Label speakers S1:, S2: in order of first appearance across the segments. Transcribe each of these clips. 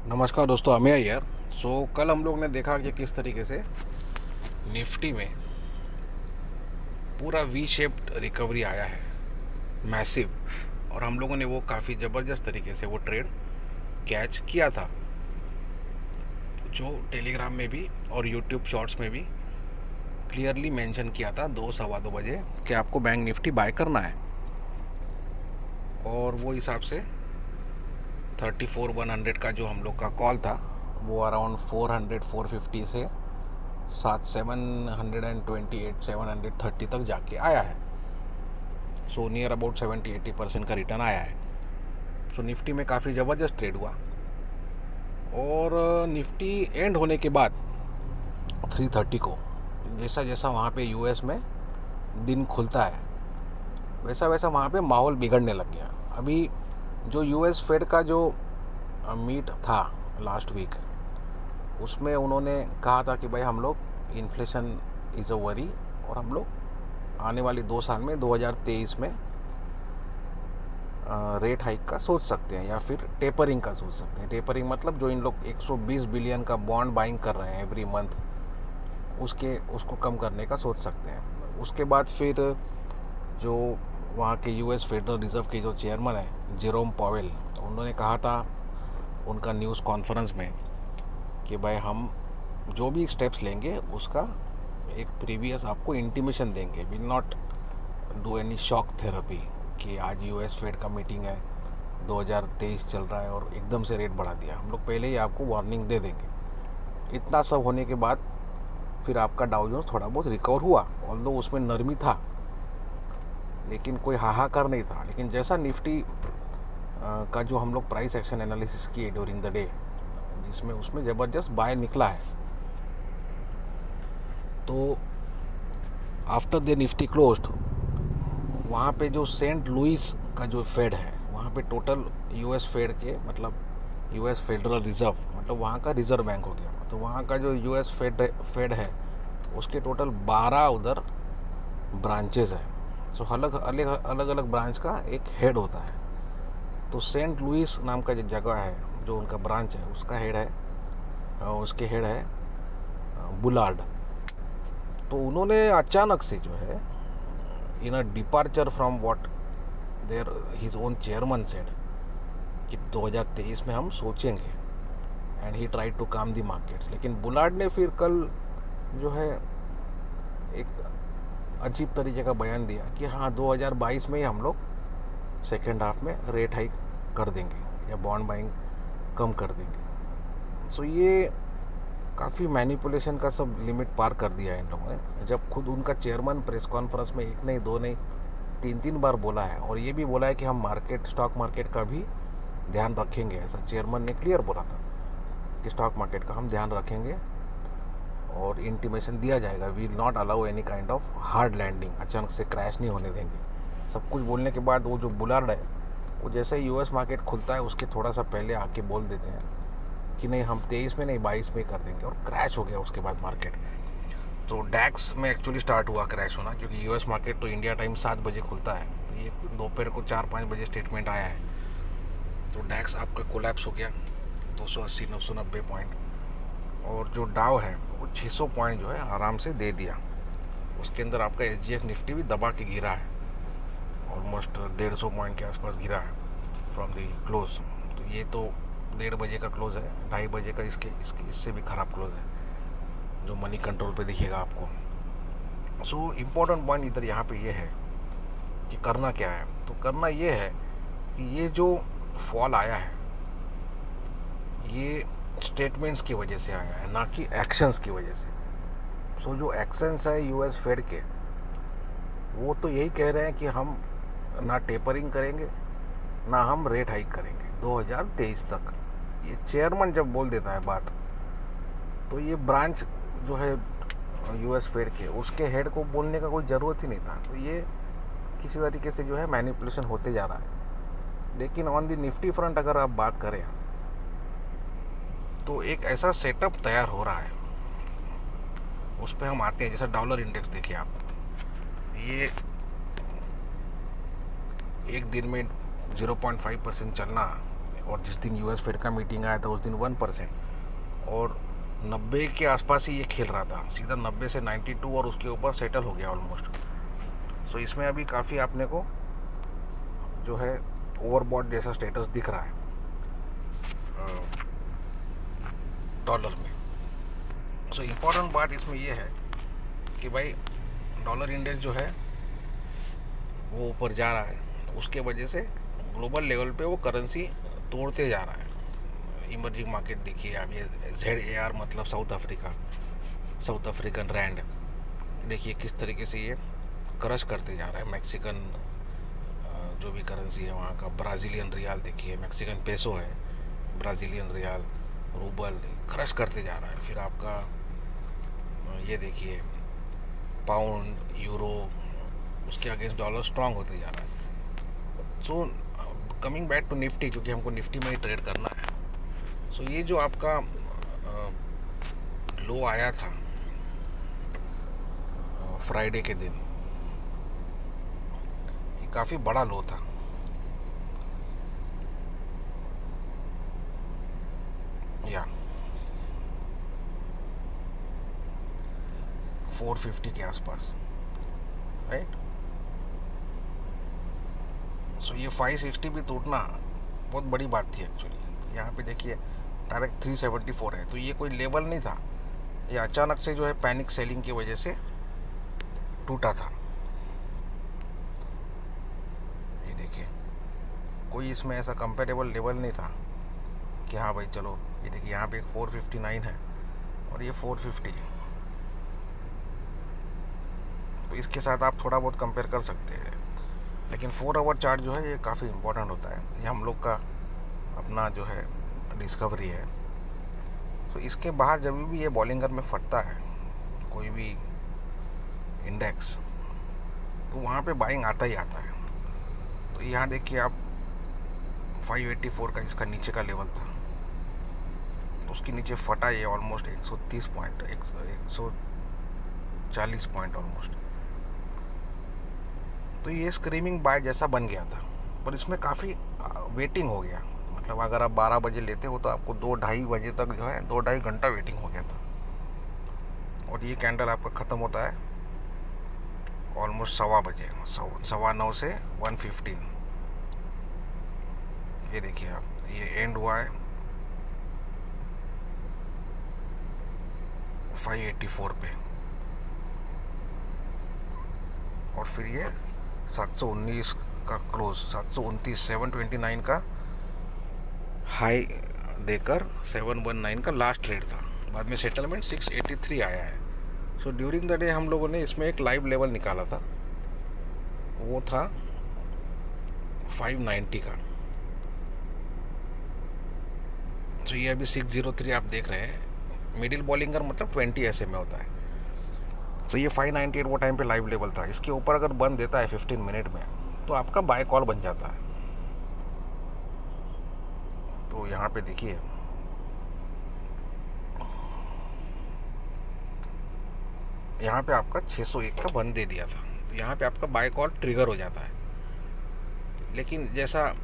S1: नमस्कार दोस्तों, अमेय यार। कल हम लोग ने देखा कि किस तरीके से निफ्टी में पूरा वी शेप्ड रिकवरी आया है, मैसिव। और हम लोगों ने वो काफ़ी ज़बरदस्त तरीके से वो ट्रेड कैच किया था, जो टेलीग्राम में भी और यूट्यूब शॉर्ट्स में भी क्लियरली मेंशन किया था 2 सवा 2 बजे कि आपको बैंक निफ्टी बाय करना है। और वो हिसाब से 34,100 का जो हम लोग का कॉल था, वो अराउंड 400 450 से 728 730 तक जाके आया है। नियर अबाउट 70-80% का रिटर्न आया है। निफ्टी में काफ़ी ज़बरदस्त ट्रेड हुआ। और निफ्टी एंड होने के बाद 3:30 को जैसा जैसा वहाँ पे यूएस में दिन खुलता है, वैसा वैसा वहाँ पे माहौल बिगड़ने लग गया। अभी जो यूएस फेड का जो मीट था लास्ट वीक, उसमें उन्होंने कहा था कि भाई हम लोग इन्फ्लेशन इज़ अ वरी, और हम लोग आने वाले 2 साल में 2023 में रेट हाइक का सोच सकते हैं या फिर टेपरिंग का सोच सकते हैं। टेपरिंग मतलब जो इन लोग 120 बिलियन का बॉन्ड बाइंग कर रहे हैं एवरी मंथ, उसको कम करने का सोच सकते हैं। उसके बाद फिर जो वहाँ के यूएस फेडरल रिजर्व के जो चेयरमैन है जेरोम पॉवेल, उन्होंने कहा था उनका न्यूज़ कॉन्फ्रेंस में कि भाई हम जो भी स्टेप्स लेंगे उसका एक प्रीवियस आपको इंटीमेशन देंगे, will not do any shock therapy कि आज यूएस फेड का मीटिंग है, 2023 चल रहा है और एकदम से रेट बढ़ा दिया। हम लोग पहले ही आपको वार्निंग दे देंगे। इतना सब होने के बाद फिर आपका डाउ जोन्स थोड़ा बहुत रिकवर हुआ, ऑल्दो उसमें नरमी था, लेकिन कोई हाहाकार नहीं था। लेकिन जैसा निफ्टी का जो हम लोग प्राइस एक्शन एनालिसिस किए ड्यूरिंग द डे, जिसमें उसमें ज़बरदस्त बाय निकला है, तो आफ्टर द निफ्टी क्लोज्ड, वहाँ पे जो सेंट लुइस का जो फेड है, वहाँ पे टोटल यूएस फेड के मतलब यूएस फेडरल रिजर्व मतलब वहाँ का रिजर्व बैंक हो गया, तो वहाँ का जो यूएस फेड है उसके टोटल 12 उधर ब्रांचेज है। अलग अलग अलग ब्रांच का एक हेड होता है। तो सेंट लुइस नाम का जो जगह है, जो उनका ब्रांच है, उसके हेड है बुलार्ड। तो उन्होंने अचानक से जो है in a departure from what their his own chairman said कि 2023 में हम सोचेंगे, and he try to calm the markets. लेकिन बुलार्ड ने फिर कल जो है एक अजीब तरीके का बयान दिया कि हाँ 2022 में ही हम लोग सेकेंड हाफ में रेट हाइक कर देंगे या बॉन्ड बाइंग कम कर देंगे। ये काफ़ी मैनिपुलेशन का सब लिमिट पार कर दिया है इन लोगों ने, जब खुद उनका चेयरमैन प्रेस कॉन्फ्रेंस में एक नहीं दो नहीं 3 बार बोला है, और ये भी बोला है कि हम स्टॉक मार्केट का भी ध्यान रखेंगे। ऐसा चेयरमैन ने क्लियर बोला था कि स्टॉक मार्केट का हम ध्यान रखेंगे और इंटीमेशन दिया जाएगा, we will not allow any kind of hard landing, अचानक से क्रैश नहीं होने देंगे। सब कुछ बोलने के बाद वो जो बुलार्ड है, वो जैसे ही यूएस मार्केट खुलता है उसके थोड़ा सा पहले आके बोल देते हैं कि नहीं हम 23 में नहीं 22 में कर देंगे, और क्रैश हो गया उसके बाद मार्केट। तो डैक्स में एक्चुअली स्टार्ट हुआ क्रैश होना, क्योंकि यूएस मार्केट तो इंडिया टाइम 7 बजे खुलता है, तो ये दोपहर को 4-5 बजे स्टेटमेंट आया है, तो डैक्स आपका कोलैप्स हो गया 280-990 पॉइंट। और जो डाउ है वो 600 पॉइंट जो है आराम से दे दिया। उसके अंदर आपका एसजीएक्स निफ्टी भी दबा के गिरा है, ऑलमोस्ट 150 पॉइंट के आसपास गिरा है फ्रॉम द क्लोज। तो ये तो 1:30 बजे का क्लोज है, 2:30 बजे का इससे भी ख़राब क्लोज है, जो मनी कंट्रोल पे दिखेगा आपको। इम्पोर्टेंट पॉइंट इधर यहाँ पे ये है कि करना क्या है। तो करना ये है कि ये जो फॉल आया है, ये स्टेटमेंट्स की वजह से आया है, ना कि एक्शंस की वजह से। जो एक्शंस है यूएस फेड के, वो तो यही कह रहे हैं कि हम ना टेपरिंग करेंगे ना हम रेट हाइक करेंगे 2023 तक। ये चेयरमैन जब बोल देता है बात, तो ये ब्रांच जो है यूएस फेड के, उसके हेड को बोलने का कोई ज़रूरत ही नहीं था। तो ये किसी तरीके से जो है मैनिपुलेशन होते जा रहा है। लेकिन ऑन द निफ्टी फ्रंट अगर आप बात करें, तो एक ऐसा सेटअप तैयार हो रहा है, उस पर हम आते हैं। जैसा डॉलर इंडेक्स देखिए आप, ये एक दिन में 0.5% चलना और जिस दिन यूएस फेड का मीटिंग आया था उस दिन 1%, और 90 के आसपास ही ये खेल रहा था, सीधा 90 से 92 और उसके ऊपर सेटल हो गया ऑलमोस्ट। सो इसमें अभी काफ़ी आपने को जो है ओवरबॉट जैसा स्टेटस दिख रहा है डॉलर में। सो इम्पोर्टेंट बात इसमें ये है कि भाई डॉलर इंडेक्स जो है वो ऊपर जा रहा है, तो उसके वजह से ग्लोबल लेवल पे वो करेंसी तोड़ते जा रहा है। इमर्जिंग मार्केट देखिए आप, ये ZAR मतलब साउथ अफ्रीकन रैंड, देखिए किस तरीके से ये क्रश करते जा रहा है। मैक्सिकन जो भी करेंसी है वहाँ का, ब्राज़ीलियन रियाल देखिए, मैक्सिकन पेसो है, ब्राज़ीलियन रियाल, रूबल, क्रश करते जा रहा है। फिर आपका ये देखिए पाउंड, यूरो, उसके अगेंस्ट डॉलर स्ट्रांग होते जा रहा है। So coming back to Nifty, क्योंकि हमको निफ्टी में ही ट्रेड करना है। सो ये जो आपका लो आया था फ्राइडे के दिन, ये काफ़ी बड़ा लो था। या 450 के आसपास, राइट। सो ये 560 भी टूटना बहुत बड़ी बात थी एक्चुअली। यहाँ पे देखिए डायरेक्ट 374 है, तो ये कोई लेवल नहीं था, ये अचानक से जो है पैनिक सेलिंग की वजह से टूटा था। ये देखिए कोई इसमें ऐसा कंपेरेबल लेवल नहीं था कि हाँ भाई चलो, ये देखिए यहाँ पे एक 459 है और ये 450 है, तो इसके साथ आप थोड़ा बहुत कंपेयर कर सकते हैं। लेकिन 4 आवर चार्ट जो है ये काफ़ी इम्पोर्टेंट होता है, ये हम लोग का अपना जो है डिस्कवरी है। तो इसके बाहर जब भी ये बॉलिंगर में फटता है कोई भी इंडेक्स, तो वहाँ पे बाइंग आता ही आता है। तो यहाँ देखिए आप 584 का इसका नीचे का लेवल था, तो उसके नीचे फटा ये ऑलमोस्ट 130 पॉइंट, 140 पॉइंट ऑलमोस्ट। तो ये स्क्रीमिंग बाय जैसा बन गया था, पर इसमें काफ़ी वेटिंग हो गया। मतलब अगर आप 12 बजे लेते हो तो आपको 2-2:30 बजे तक जो है 2-2.5 घंटा वेटिंग हो गया था। और ये कैंडल आपका ख़त्म होता है ऑलमोस्ट 9:15 बजे, 9:15 से 115। ये देखिए आप, ये एंड हुआ है 584 पे, और फिर ये 719 का क्लोज, 729, 729 का हाई देकर 719 का लास्ट ट्रेड था। बाद में सेटलमेंट 683 आया है। सो ड्यूरिंग द डे हम लोगों ने इसमें एक लाइव लेवल निकाला था, वो था 590 का। तो ये अभी 603 आप देख रहे हैं, मिडिल बॉलिंगर मतलब 20 ऐसे में होता है। तो ये 598 वो टाइम पे लाइव लेवल था। इसके ऊपर अगर बंद देता है 15 मिनट में तो आपका बाय कॉल बन जाता है। तो यहाँ पे देखिए यहाँ पे आपका 601 का बंद दे दिया था, तो यहाँ पे आपका बाय कॉल ट्रिगर हो जाता है। लेकिन जैसा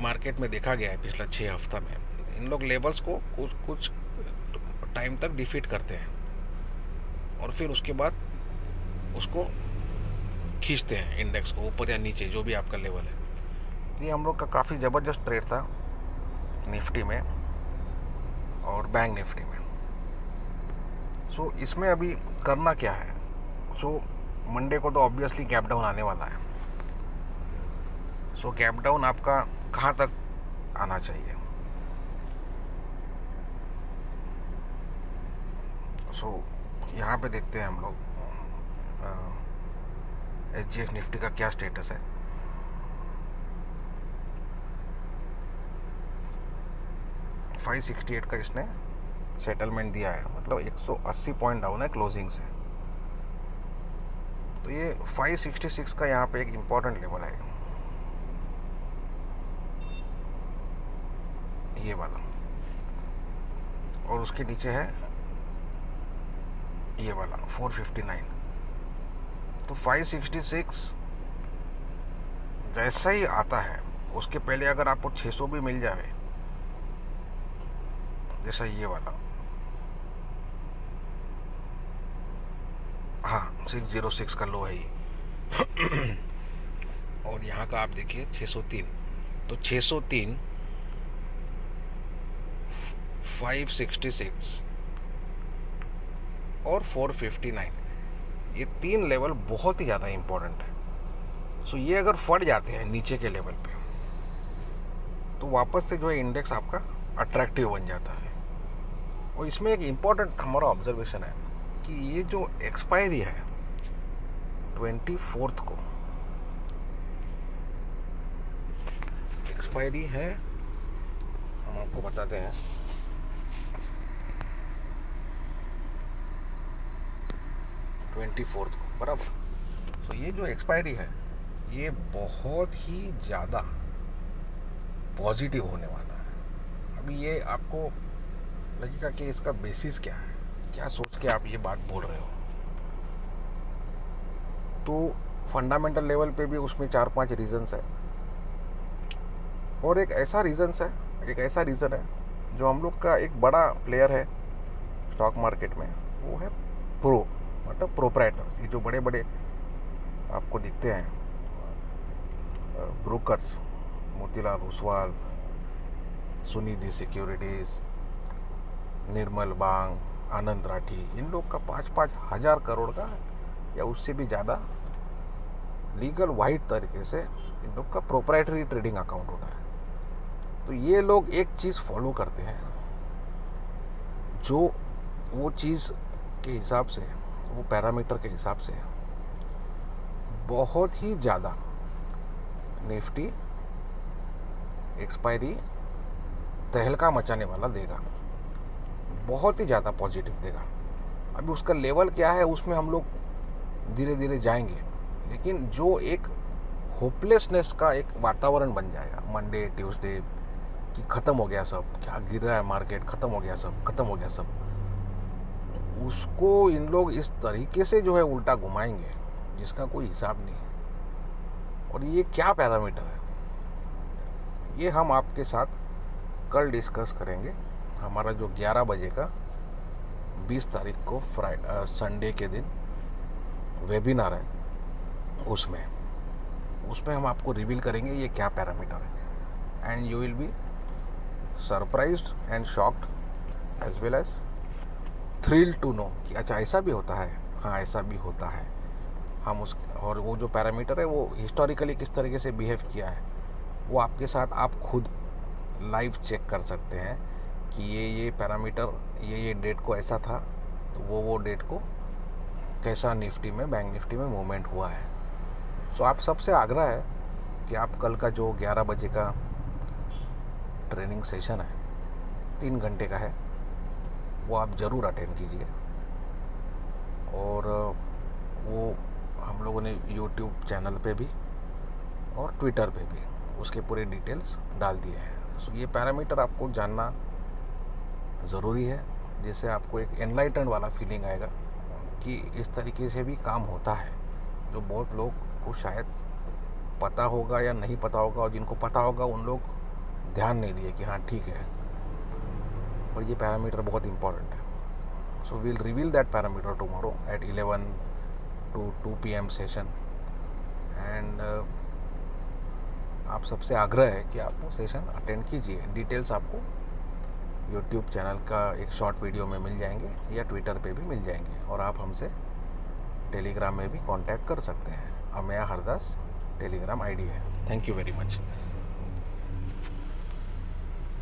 S1: मार्केट में देखा गया है पिछला 6 हफ्ता में, इन लोग लेवल्स को कुछ टाइम तक डिफीट करते हैं और फिर उसके बाद उसको खींचते हैं इंडेक्स को ऊपर या नीचे, जो भी आपका लेवल है। तो ये हम लोग का काफ़ी ज़बरदस्त ट्रेड था निफ्टी में और बैंक निफ्टी में। सो इसमें अभी करना क्या है? सो मंडे को तो ऑब्वियसली गैप डाउन आने वाला है। सो गैप डाउन आपका कहाँ तक आना चाहिए? सो यहाँ पे देखते हैं हम लोग SGX निफ्टी का क्या स्टेटस है। $568 का इसने सेटलमेंट दिया है, मतलब 180 पॉइंट डाउन है क्लोजिंग से। तो ये 566 का यहाँ पे एक इम्पॉर्टेंट लेवल है, ये वाला, और उसके नीचे है ये वाला 459। तो 566 जैसा ही आता है उसके पहले अगर आपको 600 भी मिल जाए, जैसा ये वाला, हाँ 606 का लो है ये और यहाँ का आप देखिए 603, तो 603, 566 और 459, ये 3 लेवल बहुत ही ज़्यादा इम्पोर्टेंट है। सो ये अगर फट जाते हैं नीचे के लेवल पे, तो वापस से जो है इंडेक्स आपका अट्रैक्टिव बन जाता है। और इसमें एक इम्पॉर्टेंट हमारा ऑब्जर्वेशन है कि ये जो एक्सपायरी है 24 को, एक्सपायरी है, हम आपको बताते हैं, ट्वेंटी फोर्थ को, बराबर। तो ये जो एक्सपायरी है ये बहुत ही ज़्यादा पॉजिटिव होने वाला है। अभी ये आपको लगेगा कि इसका बेसिस क्या है, क्या सोच के आप ये बात बोल रहे हो। तो फंडामेंटल लेवल पे भी उसमें 4-5 रीजंस है, और एक ऐसा रीज़न है जो हम लोग का एक बड़ा प्लेयर है स्टॉक मार्केट में, वो है मतलब प्रोप्राइटर्स। ये जो बड़े बड़े आपको दिखते हैं ब्रोकर्स, मोतीलाल ओसवाल, सुनिधि सिक्योरिटीज़, निर्मल बांग, आनंद राठी, इन लोग का 5-5 हज़ार करोड़ का या उससे भी ज़्यादा लीगल वाइड तरीके से इन लोग का प्रोप्राइटरी ट्रेडिंग अकाउंट होता है। तो ये लोग एक चीज़ फॉलो करते हैं, जो वो चीज़ के हिसाब से, वो पैरामीटर के हिसाब से बहुत ही ज़्यादा निफ्टी एक्सपायरी तहलका मचाने वाला देगा, बहुत ही ज़्यादा पॉजिटिव देगा। अभी उसका लेवल क्या है उसमें हम लोग धीरे धीरे जाएंगे, लेकिन जो एक होपलेसनेस का एक वातावरण बन जाएगा मंडे ट्यूसडे कि ख़त्म हो गया सब, क्या गिर रहा है मार्केट, ख़त्म हो गया सब, उसको इन लोग इस तरीके से जो है उल्टा घुमाएंगे जिसका कोई हिसाब नहीं है। और ये क्या पैरामीटर है ये हम आपके साथ कल डिस्कस करेंगे। हमारा जो 11 बजे का 20 तारीख को संडे के दिन वेबिनार है, उसमें हम आपको रिवील करेंगे ये क्या पैरामीटर है, and you will be surprised and shocked as well as thrilled to know कि अच्छा ऐसा भी होता है, हाँ ऐसा भी होता है। हम उस और वो जो पैरामीटर है वो हिस्टोरिकली किस तरीके से बिहेव किया है वो आपके साथ आप खुद लाइव चेक कर सकते हैं कि ये पैरामीटर ये डेट को ऐसा था, तो वो डेट को कैसा निफ्टी में, बैंक निफ्टी में मूवमेंट हुआ है। सो आप सबसे आग्रह है कि आप कल का जो 11 बजे का ट्रेनिंग सेशन है 3 घंटे का है, वो आप ज़रूर अटेंड कीजिए। और वो हम लोगों ने यूट्यूब चैनल पे भी और ट्विटर पे भी उसके पूरे डिटेल्स डाल दिए हैं। सो ये पैरामीटर आपको जानना ज़रूरी है, जिससे आपको एक एनलाइटन वाला फीलिंग आएगा कि इस तरीके से भी काम होता है, जो बहुत लोग को शायद पता होगा या नहीं पता होगा, और जिनको पता होगा उन लोग ध्यान नहीं दिए कि हाँ ठीक है, पर ये पैरामीटर बहुत इंपॉर्टेंट है। So we'll reveal that parameter tomorrow at 11 to 2 PM session, and आप सबसे आग्रह है कि आप वो सेशन अटेंड कीजिए। डिटेल्स आपको यूट्यूब चैनल का एक शॉर्ट वीडियो में मिल जाएंगे या ट्विटर पे भी मिल जाएंगे, और आप हमसे टेलीग्राम में भी कांटेक्ट कर सकते हैं। अमेया हरदास टेलीग्राम आईडी है। Thank you very much.